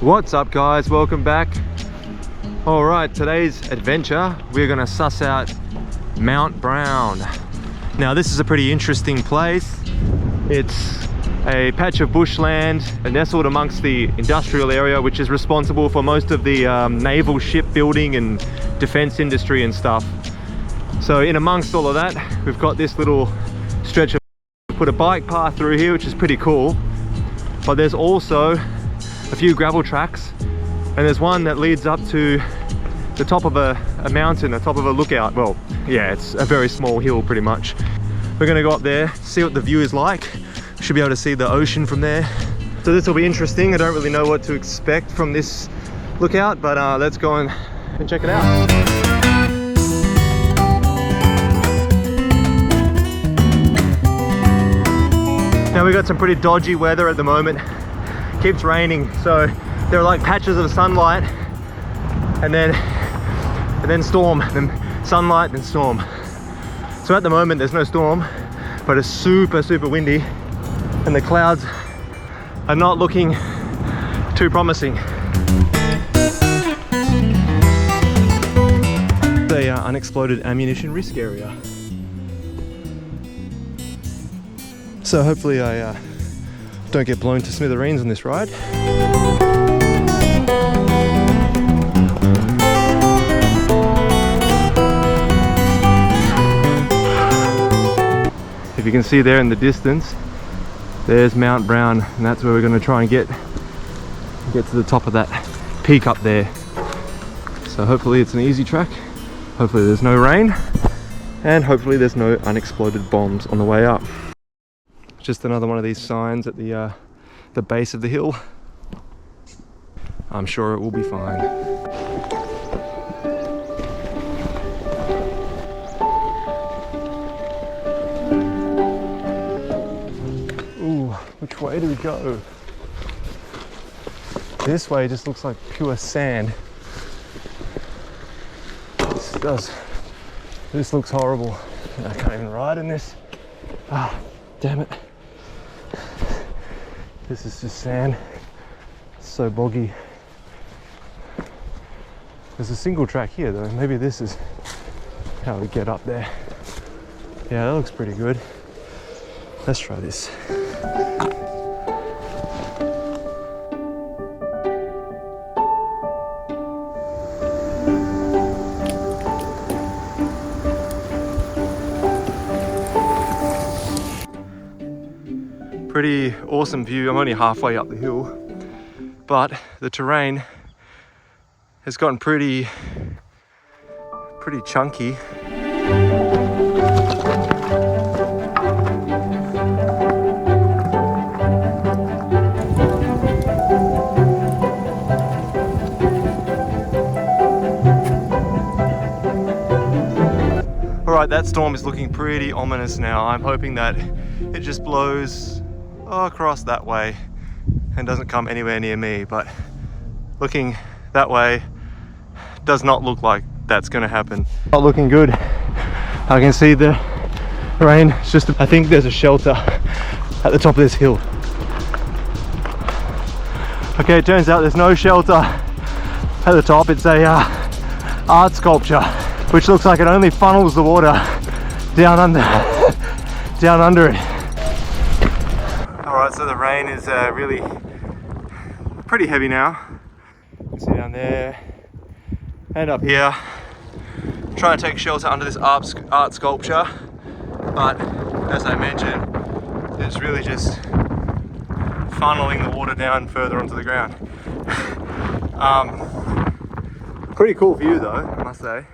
What's up guys, welcome back. Alright, today's adventure we're gonna suss out Mount Brown. Now this is a pretty interesting place. It's a patch of bushland nestled amongst the industrial area, which is responsible for most of the naval shipbuilding and defense industry and stuff. So in amongst all of that, we've got this little stretch of put a bike path through here, which is pretty cool. But there's also a few gravel tracks, and there's one that leads up to the top of a mountain, the top of a lookout. Well, yeah, it's a very small hill pretty much. We're gonna go up there, see what the view is like. Should be able to see the ocean from there. So this will be interesting. I don't really know what to expect from this lookout, but let's go and check it out. Now we got some pretty dodgy weather at the moment. Keeps raining, so there are like patches of sunlight and then storm, then sunlight, then storm. So at the moment there's no storm, but it's super windy and the clouds are not looking too promising. The unexploded ammunition risk area. So hopefully I don't get blown to smithereens on this ride. If you can see there in the distance, there's Mount Brown, and that's where we're going to try and get to the top of that peak up there. So hopefully it's an easy track, hopefully there's no rain, and hopefully there's no unexploded bombs on the way up. Just another one of these signs at the base of the hill. I'm sure it will be fine. Ooh, which way do we go? This way just looks like pure sand. This looks horrible. I can't even ride in this. Ah, damn it. This is just sand. It's so boggy. There's a single track here though. Maybe this is how we get up there. Yeah, that looks pretty good. Let's try this. Pretty awesome view. I'm only halfway up the hill, but the terrain has gotten pretty chunky. Alright, that storm is looking pretty ominous now. I'm hoping that it just blows across that way and doesn't come anywhere near me, but looking that way does not look like that's going to happen. Not looking good. I can see the rain. It's just, I think there's a shelter at the top of this hill. Okay, it turns out there's no shelter at the top. It's a art sculpture, which looks like it only funnels the water down under it. Alright, so the rain is really pretty heavy now. You can see down there and up here. I'm trying to take shelter under this art sculpture, but as I mentioned, it's really just funneling the water down further onto the ground. Pretty cool view though, I must say.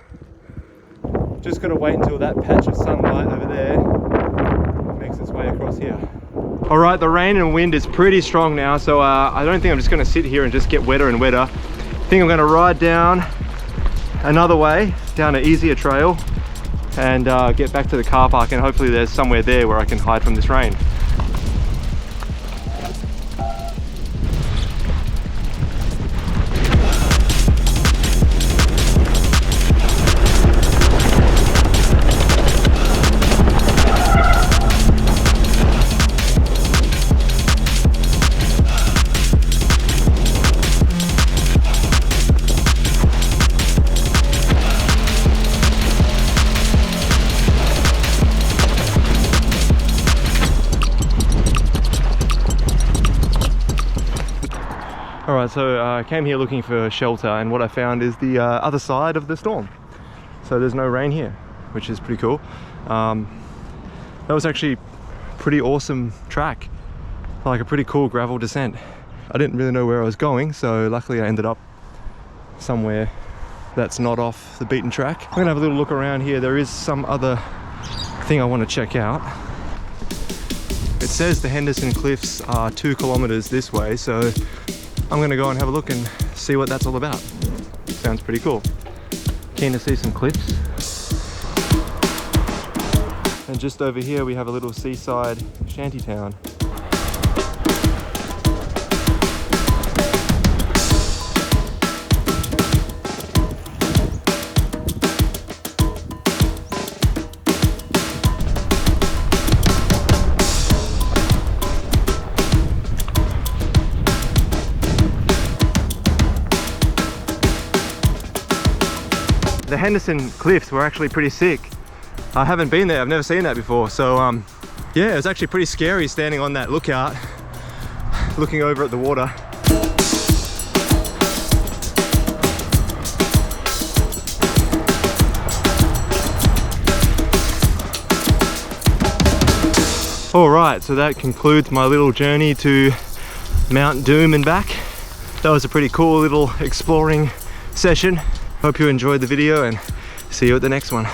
Just gotta wait until that patch of sunlight over there makes its way across here. Alright, the rain and wind is pretty strong now, so I don't think I'm just going to sit here and just get wetter and wetter. I think I'm going to ride down another way, down an easier trail, and get back to the car park, and hopefully there's somewhere there where I can hide from this rain. All right, so I came here looking for shelter, and what I found is the other side of the storm. So there's no rain here, which is pretty cool. That was actually a pretty awesome track, like a pretty cool gravel descent. I didn't really know where I was going, so luckily I ended up somewhere that's not off the beaten track. I'm gonna have a little look around here. There is some other thing I want to check out. It says the Henderson Cliffs are 2 kilometers this way, so I'm gonna go and have a look and see what that's all about. Sounds pretty cool. Keen to see some cliffs. And just over here we have a little seaside shanty town. The Henderson Cliffs were actually pretty sick. I haven't been there, I've never seen that before. So yeah, it was actually pretty scary standing on that lookout, looking over at the water. All right, so that concludes my little journey to Mount Doom and back. That was a pretty cool little exploring session. Hope you enjoyed the video and see you at the next one.